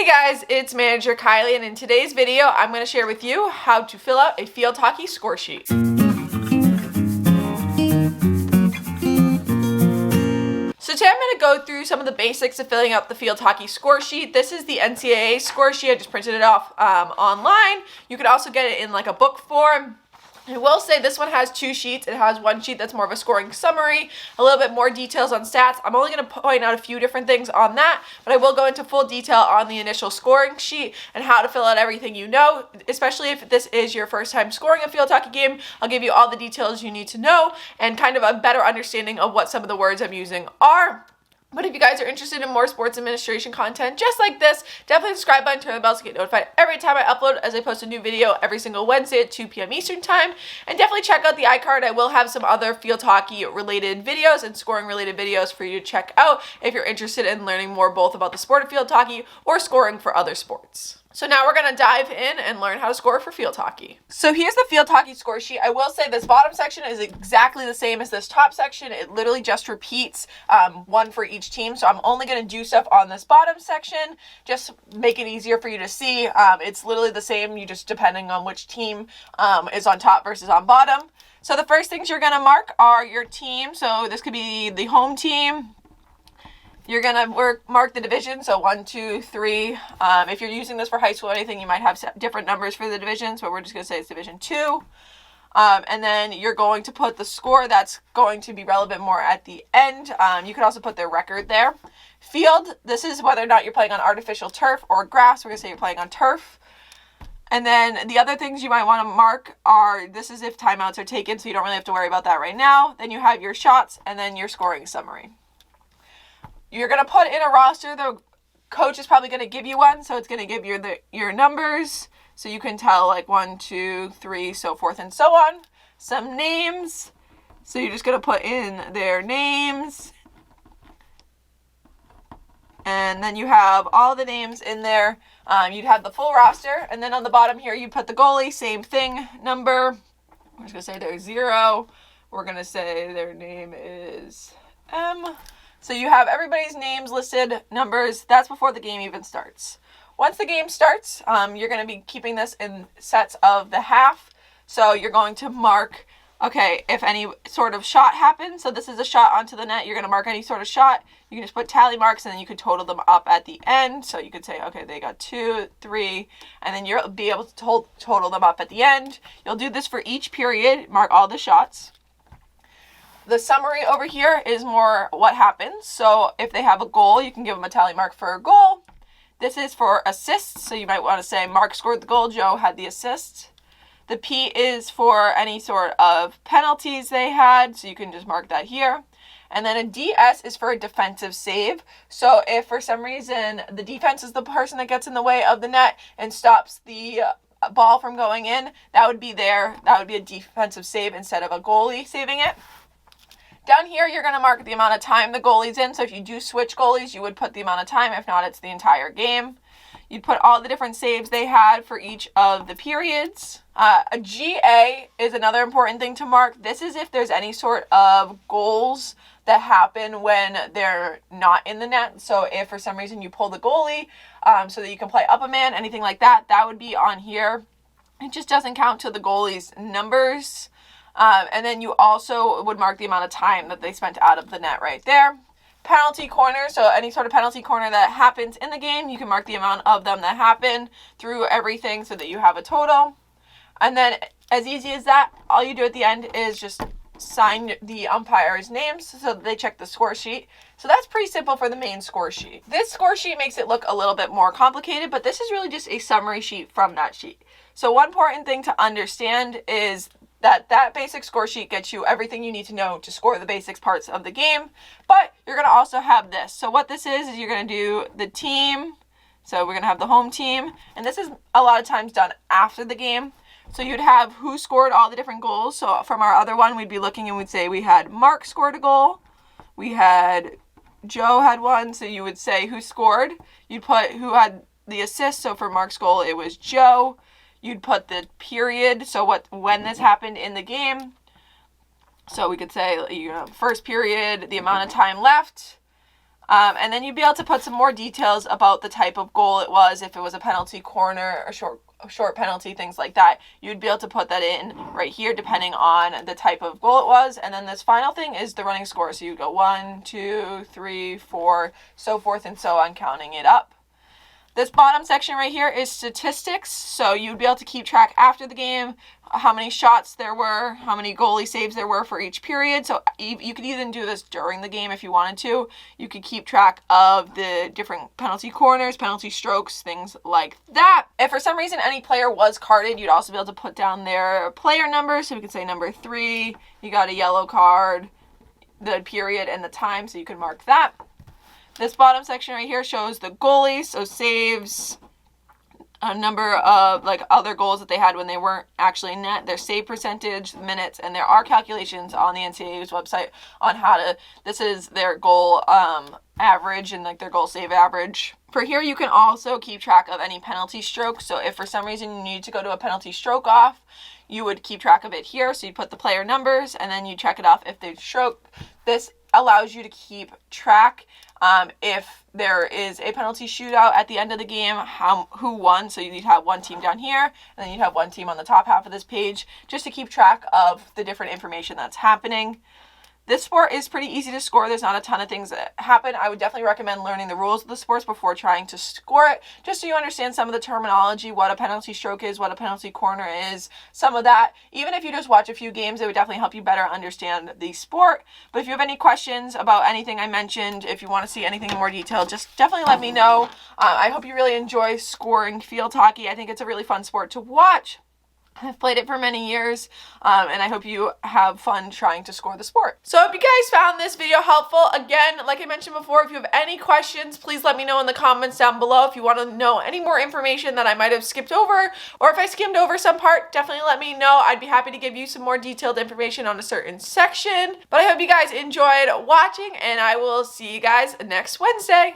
guys, it's Manager Kylie, and in today's video, I'm going to share with you how to fill out a field hockey score sheet. So today I'm going to go through some of the basics of filling out the field hockey score sheet. This is the NCAA score sheet. I just printed it off online. You can also get it in like a book form. I will say this one has two sheets. It has one sheet that's more of a scoring summary, a little bit more details on stats. I'm only going to point out a few different things on that, but I will go into full detail on the initial scoring sheet and how to fill out everything you know, especially if this is your first time scoring a field hockey game. I'll give you all the details you need to know and kind of a better understanding of what some of the words I'm using are. But if you guys are interested in more sports administration content just like this, definitely subscribe button, turn the bell to get notified every time I upload, as I post a new video every single Wednesday at 2 p.m. Eastern Time. And definitely check out the iCard. I will have some other field hockey related videos and scoring related videos for you to check out if you're interested in learning more both about the sport of field hockey or scoring for other sports. So now we're going to dive in and learn how to score for field hockey. So here's the field hockey score sheet. I will say this bottom section is exactly the same as this top section. It literally just repeats one for each team. So I'm only going to do stuff on this bottom section, just make it easier for you to see. It's literally the same, you just depending on which team is on top versus on bottom. So the first things you're going to mark are your team. So this could be the home team. You're going to mark the division, so 1, 2, 3. If you're using this for high school or anything, you might have different numbers for the divisions, but we're just going to say it's Division 2. And then you're going to put the score that's going to be relevant more at the end. You could also put their record there. Field, this is whether or not you're playing on artificial turf or grass. We're going to say you're playing on turf. And then the other things you might want to mark are, this is if timeouts are taken, so you don't really have to worry about that right now. Then you have your shots and then your scoring summary. You're going to put in a roster. The coach is probably going to give you one, so it's going to give you your numbers, so you can tell like 1, 2, 3, so forth and so on. Some names, so you're just going to put in their names. And then you have all the names in there. You'd have the full roster, and then on the bottom here you put the goalie, same thing, number. I'm just going to say they're 0. We're going to say their name is M. So you have everybody's names listed, numbers. That's before the game even starts. Once the game starts, you're going to be keeping this in sets of the half. So you're going to mark, okay, if any sort of shot happens. So this is a shot onto the net. You're going to mark any sort of shot. You can just put tally marks, and then you could total them up at the end. So you could say, okay, they got 2, 3, and then you'll be able to total them up at the end. You'll do this for each period. Mark all the shots. The summary over here is more what happens. So if they have a goal, you can give them a tally mark for a goal. This is for assists. So you might want to say Mark scored the goal, Joe had the assist. The P is for any sort of penalties they had. So you can just mark that here. And then a DS is for a defensive save. So if for some reason the defense is the person that gets in the way of the net and stops the ball from going in, that would be a defensive save instead of a goalie saving it. Down here, you're going to mark the amount of time the goalie's in. So if you do switch goalies, you would put the amount of time. If not, it's the entire game. You'd put all the different saves they had for each of the periods. A GA is another important thing to mark. This is if there's any sort of goals that happen when they're not in the net. So if for some reason you pull the goalie so that you can play up a man, anything like that, that would be on here. It just doesn't count to the goalie's numbers. And then you also would mark the amount of time that they spent out of the net right there. Penalty corner, so any sort of penalty corner that happens in the game, you can mark the amount of them that happen through everything so that you have a total. And then as easy as that, all you do at the end is just sign the umpires' names so that they check the score sheet. So that's pretty simple for the main score sheet. This score sheet makes it look a little bit more complicated, but this is really just a summary sheet from that sheet. So one important thing to understand is that basic score sheet gets you everything you need to know to score the basics parts of the game, but you're going to also have this. So what this is you're going to do the team. So we're going to have the home team, and this is a lot of times done after the game. So you'd have who scored all the different goals. So from our other one, we'd be looking and we'd say we had Mark scored a goal. We had Joe had one. So you would say who scored. You'd put who had the assist. So for Mark's goal, it was Joe. You'd put the period, so when this happened in the game. So we could say, first period, the amount of time left. And then you'd be able to put some more details about the type of goal it was, if it was a penalty corner, a short penalty, things like that. You'd be able to put that in right here depending on the type of goal it was. And then this final thing is the running score. So you go 1, 2, 3, 4, so forth and so on, counting it up. This bottom section right here is statistics. So you'd be able to keep track after the game, how many shots there were, how many goalie saves there were for each period. So you could even do this during the game if you wanted to. You could keep track of the different penalty corners, penalty strokes, things like that. If for some reason any player was carded, you'd also be able to put down their player number. So we could say number 3, you got a yellow card, the period and the time, so you can mark that. This bottom section right here shows the goalies, so saves, a number of like other goals that they had when they weren't actually in net, their save percentage, minutes, and there are calculations on the NCAA's website on how to, this is their goal average and like their goal save average. For here, you can also keep track of any penalty strokes. So if for some reason you need to go to a penalty stroke off, you would keep track of it here. So you put the player numbers and then you check it off if they've stroked. This allows you to keep track if there is a penalty shootout at the end of the game, who won. So you'd have one team down here, and then you'd have one team on the top half of this page, just to keep track of the different information that's happening. This sport is pretty easy to score. There's not a ton of things that happen. I would definitely recommend learning the rules of the sports before trying to score it, just so you understand some of the terminology, what a penalty stroke is, what a penalty corner is, some of that. Even if you just watch a few games, it would definitely help you better understand the sport. But if you have any questions about anything I mentioned, if you want to see anything in more detail, just definitely let me know. I hope you really enjoy scoring field hockey. I think it's a really fun sport to watch. I've played it for many years, and I hope you have fun trying to score the sport. So I hope you guys found this video helpful. Again, like I mentioned before, if you have any questions, please let me know in the comments down below. If you want to know any more information that I might have skipped over, or if I skimmed over some part, definitely let me know. I'd be happy to give you some more detailed information on a certain section. But I hope you guys enjoyed watching, and I will see you guys next Wednesday.